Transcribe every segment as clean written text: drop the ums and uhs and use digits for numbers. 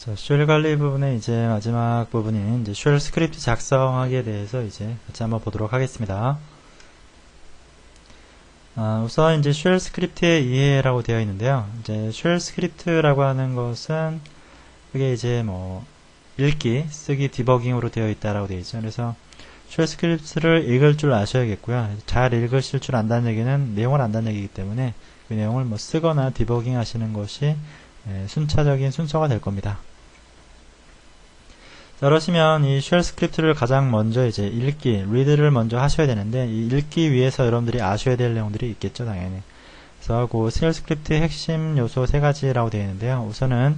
자, 쉘 관리 부분의 이제 마지막 부분인 이제 쉘 스크립트 작성하기에 대해서 이제 같이 한번 보도록 하겠습니다. 우선 이제 쉘 스크립트의 이해라고 되어 있는데요. 이제 쉘 스크립트라고 하는 것은 그게 이제 뭐 읽기, 쓰기, 디버깅으로 되어 있다라고 되어 있죠. 그래서 쉘 스크립트를 읽을 줄 아셔야겠고요. 잘 읽으실 줄 안다는 얘기는 내용을 안다는 얘기이기 때문에 그 내용을 뭐 쓰거나 디버깅 하시는 것이 순차적인 순서가 될 겁니다. 자, 그러시면 이 쉘 스크립트를 가장 먼저 이제 읽기, read를 먼저 하셔야 되는데, 이 읽기 위해서 여러분들이 아셔야 될 내용들이 있겠죠, 당연히. 그래서 그 쉘 스크립트의 핵심 요소 세 가지라고 되어 있는데요. 우선은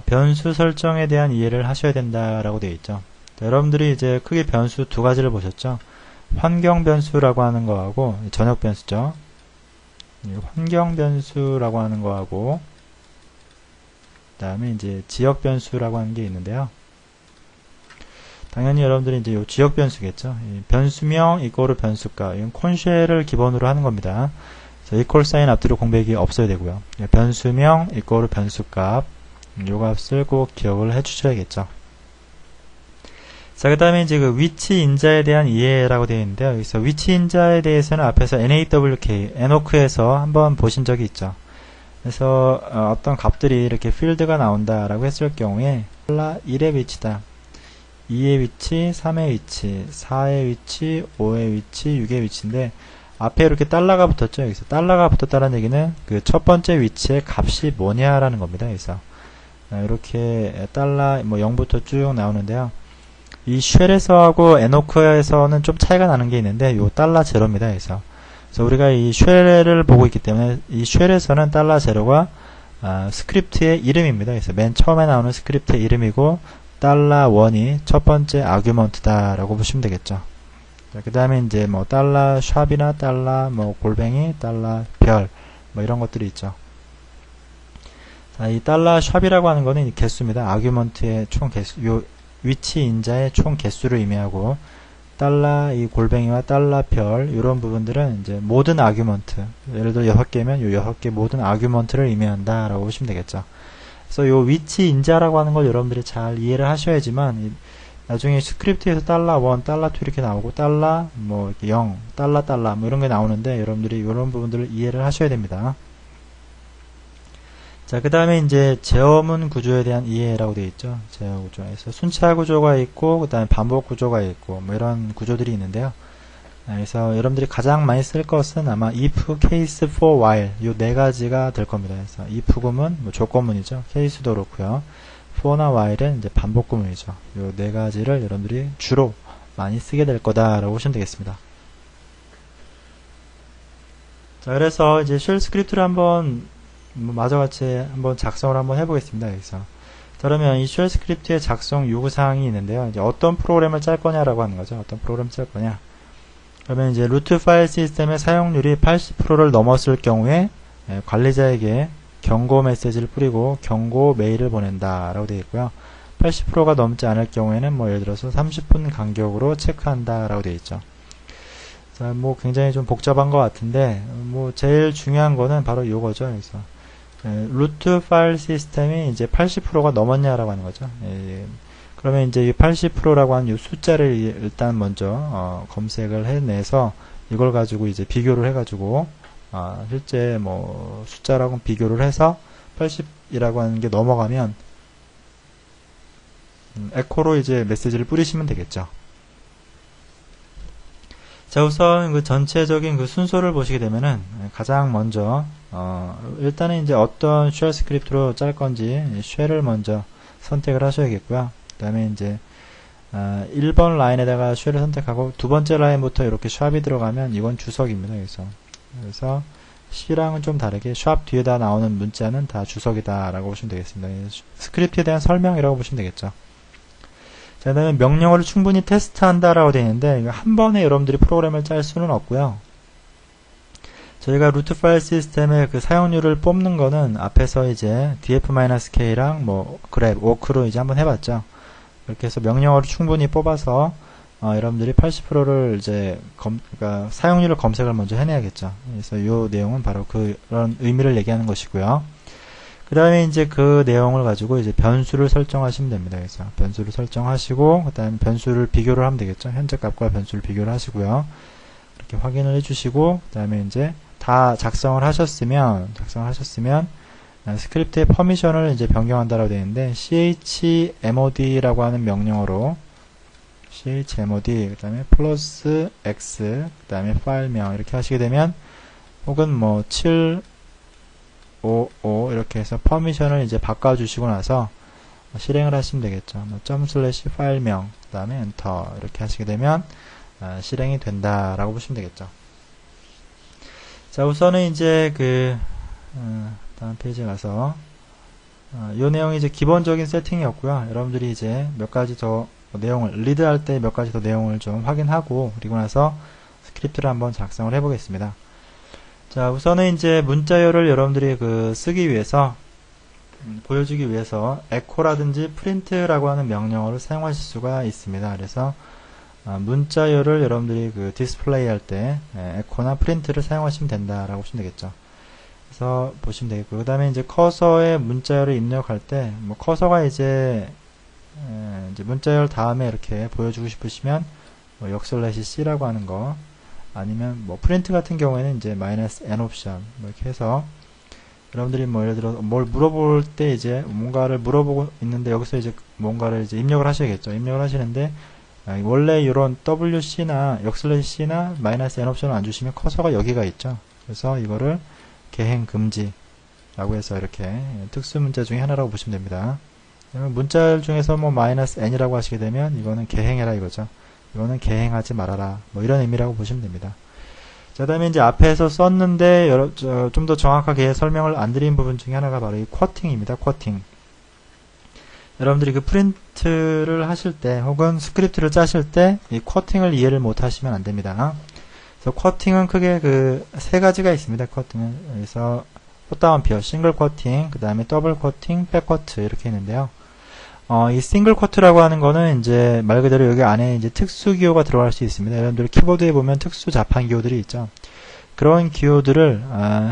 변수 설정에 대한 이해를 하셔야 된다라고 되어 있죠. 자, 여러분들이 이제 크게 변수 두 가지를 보셨죠. 환경 변수라고 하는 거하고 전역 변수죠. 환경 변수라고 하는 거하고 그다음에 이제 지역 변수라고 하는 게 있는데요. 당연히 여러분들이 이제 요 지역 변수겠죠. 변수명 이꼬르 변수값. 이건 콘쉘을 기본으로 하는 겁니다. 그래서 이퀄 사인 앞뒤로 공백이 없어야 되고요. 변수명 이꼬르 변수값. 요 값을 꼭 기억을 해 주셔야겠죠. 자, 그 다음에 이제 그 위치 인자에 대한 이해라고 되어 있는데요. 여기서 위치 인자에 대해서는 앞에서 NAWK, NOK에서 한번 보신 적이 있죠. 그래서 어떤 값들이 이렇게 필드가 나온다라고 했을 경우에 1의 위치다. 2의 위치, 3의 위치, 4의 위치, 5의 위치, 6의 위치인데 앞에 이렇게 달러가 붙었죠. 여기서 달러가 붙었다는 얘기는 그 첫 번째 위치의 값이 뭐냐라는 겁니다. 그래서 이렇게 달러 뭐 0부터 쭉 나오는데요. 이 쉘에서하고 에노크에서는 좀 차이가 나는 게 있는데 요 달러 제로입니다. 그래서 우리가 이 쉘을 보고 있기 때문에 이 쉘에서는 달러 제로가 스크립트의 이름입니다. 그래서 맨 처음에 나오는 스크립트의 이름이고 달러 원이 첫 번째 아규먼트다 라고 보시면 되겠죠. 그 다음에 이제 뭐 달러 샵이나 달러 뭐 골뱅이 달러 별 뭐 이런 것들이 있죠. 자, 이 달러 샵이라고 하는 거는 개수입니다. 아규먼트의 총 개수, 요 위치 인자의 총 개수를 의미하고 달러 이 골뱅이와 달러 별 이런 부분들은 이제 모든 아규먼트, 예를 들어 6개면 요 6개 모든 아규먼트를 의미한다 라고 보시면 되겠죠. 그래서 요 위치 인자라고 하는 걸 여러분들이 잘 이해를 하셔야지만 나중에 스크립트에서 달러 1, 달러 2 이렇게 나오고 달러 뭐 이렇게 0, 달러 뭐 이런 게 나오는데 여러분들이 이런 부분들을 이해를 하셔야 됩니다. 자, 그 다음에 이제 제어문 구조에 대한 이해라고 되어 있죠. 제어 구조에서 순차 구조가 있고 그 다음에 반복 구조가 있고 뭐 이런 구조들이 있는데요. 그래서 여러분들이 가장 많이 쓸 것은 아마 if, case, for, while 이 네 가지가 될 겁니다. 그래서 if 구문 뭐 조건문이죠. case도 그렇고요. for나 while은 이제 반복 구문이죠. 이 네 가지를 여러분들이 주로 많이 쓰게 될 거다라고 보시면 되겠습니다. 자, 그래서 이제 쉘 스크립트를 한번 마저 같이 한번 작성을 한번 해보겠습니다. 여기서. 자, 그러면 이 쉘 스크립트의 작성 요구사항이 있는데요. 이제 어떤 프로그램을 짤 거냐라고 하는 거죠. 어떤 프로그램을 짤 거냐. 그러면 이제 루트 파일 시스템의 사용률이 80%를 넘었을 경우에 관리자에게 경고 메시지를 뿌리고 경고 메일을 보낸다 라고 되어 있고요. 80%가 넘지 않을 경우에는 뭐 예를 들어서 30분 간격으로 체크한다 라고 되어 있죠. 자, 뭐 굉장히 좀 복잡한 것 같은데 뭐 제일 중요한 거는 바로 요거죠. 그래서 루트 파일 시스템이 이제 80%가 넘었냐라고 하는 거죠. 그러면 이제 이 80%라고 하는 이 숫자를 일단 먼저 검색을 해내서 이걸 가지고 이제 비교를 해가지고 실제 뭐 숫자라고 비교를 해서 80이라고 하는 게 넘어가면 에코로 이제 메시지를 뿌리시면 되겠죠. 자, 우선 그 전체적인 그 순서를 보시게 되면은 가장 먼저 일단은 이제 어떤 쉘 스크립트로 짤 건지 쉘을 먼저 선택을 하셔야겠고요. 그 다음에 이제 1번 라인에다가 쉘을 선택하고 두 번째 라인부터 이렇게 샵이 들어가면 이건 주석입니다. 그래서 C랑은 좀 다르게 샵 뒤에다 나오는 문자는 다 주석이다 라고 보시면 되겠습니다. 스크립트에 대한 설명이라고 보시면 되겠죠. 자, 그 다음에 명령어를 충분히 테스트한다 라고 되어 있는데 한 번에 여러분들이 프로그램을 짤 수는 없고요. 저희가 루트 파일 시스템의 그 사용률을 뽑는 거는 앞에서 이제 df-k랑 뭐 grep, 워크로 이제 한번 해봤죠. 이렇게 해서 명령어를 충분히 뽑아서 여러분들이 80%를 이제 그러니까 사용률을 검색을 먼저 해내야겠죠. 그래서 이 내용은 바로 그런 의미를 얘기하는 것이고요. 그 다음에 이제 그 내용을 가지고 이제 변수를 설정하시면 됩니다. 그래서 변수를 설정하시고, 그 다음에 변수를 비교를 하면 되겠죠. 현재 값과 변수를 비교를 하시고요. 이렇게 확인을 해주시고, 그 다음에 이제 다 작성을 하셨으면 스크립트의 퍼미션을 이제 변경한다라고 되어 있는데, chmod라고 하는 명령어로 chmod, 그 다음에 플러스 x, 그 다음에 파일명 이렇게 하시게 되면, 혹은 뭐 755 이렇게 해서 퍼미션을 이제 바꿔주시고 나서 실행을 하시면 되겠죠. 뭐 점 슬래시 파일명, 그 다음에 엔터 이렇게 하시게 되면 실행이 된다라고 보시면 되겠죠. 자, 우선은 이제 다음 페이지에 가서 이 내용이 이제 기본적인 세팅이었고요. 여러분들이 이제 몇 가지 더 내용을 리드할 때 몇 가지 더 내용을 좀 확인하고, 그리고 나서 스크립트를 한번 작성을 해보겠습니다. 자, 우선은 이제 문자열을 여러분들이 쓰기 위해서 보여주기 위해서 echo라든지 print라고 하는 명령어를 사용하실 수가 있습니다. 그래서 문자열을 여러분들이 디스플레이 할 때 echo나 print를 사용하시면 된다라고 보시면 되겠죠. 그래서 보시면 되겠고, 그 다음에 이제 커서에 문자열을 입력할 때 커서가 이제 문자열 다음에 이렇게 보여주고 싶으시면 역슬래시 C라고 하는 거, 아니면 프린트 같은 경우에는 이제 -n 옵션 이렇게 해서 여러분들이 예를 들어 뭘 물어볼 때 이제 뭔가를 물어보고 있는데 여기서 이제 뭔가를 이제 입력을 하셔야겠죠. 입력을 하시는데 원래 이런 WC나 역슬래시 C나 -n 옵션을 안 주시면 커서가 여기가 있죠. 그래서 이거를 개행 금지라고 해서 이렇게 특수 문자 중에 하나라고 보시면 됩니다. 문자 중에서 -n이라고 하시게 되면 이거는 개행해라 이거죠. 이거는 개행하지 말아라. 이런 의미라고 보시면 됩니다. 자, 다음에 이제 앞에서 썼는데, 좀 더 정확하게 설명을 안 드린 부분 중에 하나가 바로 이 쿼팅입니다. 쿼팅. 여러분들이 프린트를 하실 때, 혹은 스크립트를 짜실 때, 이 쿼팅을 이해를 못 하시면 안 됩니다. 그래서 쿼팅은 크게 세 가지가 있습니다. 쿼팅은. 그래서, 콧다운표, 싱글 쿼팅, 그 다음에 더블 쿼팅, 백 쿼트, 이렇게 있는데요. 이 싱글 쿼트라고 하는 거는 이제 말 그대로 여기 안에 이제 특수 기호가 들어갈 수 있습니다. 여러분들 키보드에 보면 특수 자판 기호들이 있죠. 그런 기호들을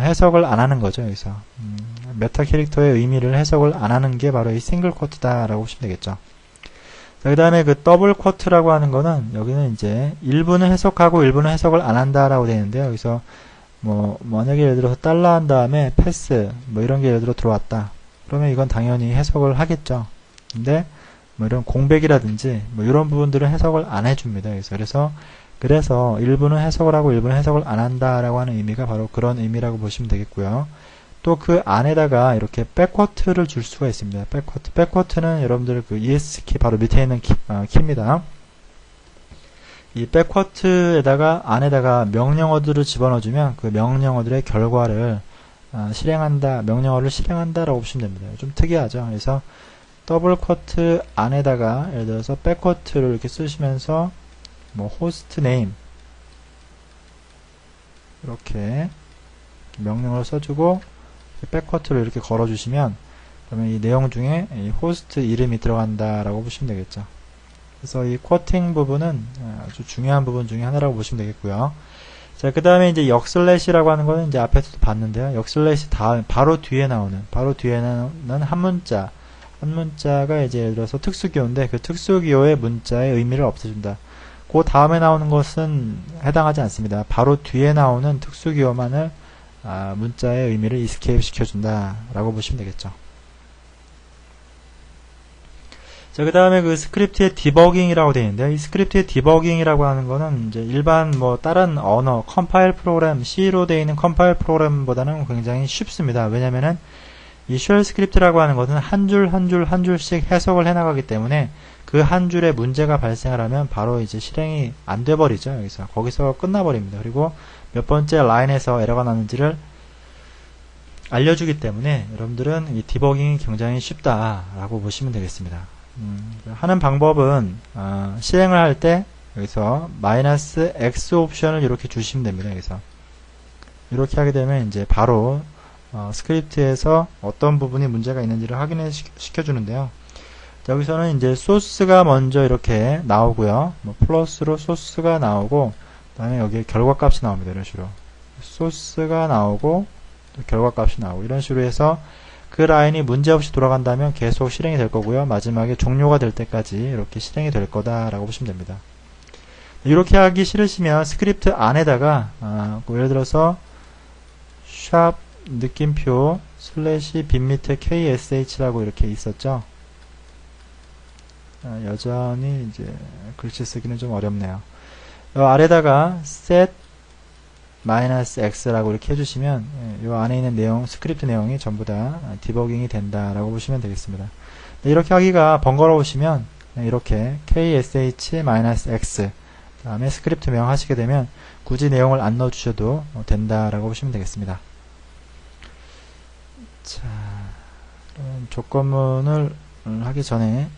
해석을 안 하는 거죠. 여기서 메타 캐릭터의 의미를 해석을 안 하는 게 바로 이 싱글 쿼트다라고 보시면 되겠죠. 그 다음에 더블 쿼트라고 하는 거는 여기는 이제 일부는 해석하고 일부는 해석을 안 한다라고 되어 있는데요. 여기서 만약에 예를 들어서 달러 한 다음에 패스 이런 게 예를 들어 들어왔다. 그러면 이건 당연히 해석을 하겠죠. 근데 이런 공백이라든지 이런 부분들은 해석을 안 해줍니다. 그래서 일부는 해석을 하고 일부는 해석을 안 한다라고 하는 의미가 바로 그런 의미라고 보시면 되겠고요. 또 그 안에다가 이렇게 백쿼트를 줄 수가 있습니다. 백쿼트는 여러분들 ES 키 바로 밑에 있는 키입니다. 이 백쿼트에다가 안에다가 명령어들을 집어넣어주면 그 명령어들의 결과를 명령어를 실행한다라고 보시면 됩니다. 좀 특이하죠. 그래서 더블 쿼트 안에다가 예를 들어서 백쿼트를 이렇게 쓰시면서 호스트 네임 이렇게 명령어를 써주고 백쿼트를 이렇게 걸어주시면 그러면 이 내용 중에 이 호스트 이름이 들어간다라고 보시면 되겠죠. 그래서 이 쿼팅 부분은 아주 중요한 부분 중에 하나라고 보시면 되겠고요. 자, 그 다음에 이제 역슬래시라고 하는 거는 이제 앞에서도 봤는데요. 역슬래시 다음 바로 뒤에 나오는 한 문자가 이제 예를 들어서 특수기호인데 그 특수기호의 문자의 의미를 없애준다. 그 다음에 나오는 것은 해당하지 않습니다. 바로 뒤에 나오는 특수기호만을 문자의 의미를 이스케이프 시켜준다 라고 보시면 되겠죠. 자, 그 다음에 스크립트의 디버깅이라고 되어 있는데요. 이 스크립트의 디버깅이라고 하는 거는 이제 일반 다른 언어, 컴파일 프로그램, C로 되어 있는 컴파일 프로그램보다는 굉장히 쉽습니다. 왜냐면은 이 쉘 스크립트라고 하는 것은 한 줄씩 해석을 해나가기 때문에 그 한 줄에 문제가 발생을 하면 바로 이제 실행이 안 돼버리죠. 거기서 끝나버립니다. 그리고 몇 번째 라인에서 에러가 나는지를 알려주기 때문에 여러분들은 이 디버깅이 굉장히 쉽다라고 보시면 되겠습니다. 하는 방법은 실행을 할 때 여기서 -x 옵션을 이렇게 주시면 됩니다. 이렇게 하게 되면 이제 바로 스크립트에서 어떤 부분이 문제가 있는지를 확인해 시켜주는데요. 자, 여기서는 이제 소스가 먼저 이렇게 나오고요. 플러스로 소스가 나오고, 그 다음에 여기에 결과값이 나옵니다. 이런 식으로. 소스가 나오고, 결과값이 나오고, 이런 식으로 해서 그 라인이 문제없이 돌아간다면 계속 실행이 될 거고요. 마지막에 종료가 될 때까지 이렇게 실행이 될 거다라고 보시면 됩니다. 이렇게 하기 싫으시면 스크립트 안에다가 예를 들어서 샵 느낌표 슬래시 빈 밑에 KSH라고 이렇게 있었죠. 여전히 이제 글씨 쓰기는 좀 어렵네요. 아래다가 set -x라고 이렇게 해주시면 이 안에 있는 내용, 스크립트 내용이 전부 다 디버깅이 된다라고 보시면 되겠습니다. 이렇게 하기가 번거로우시면 이렇게 ksh-x 다음에 스크립트명 하시게 되면 굳이 내용을 안 넣어주셔도 된다라고 보시면 되겠습니다. 자, 그럼 조건문을 하기 전에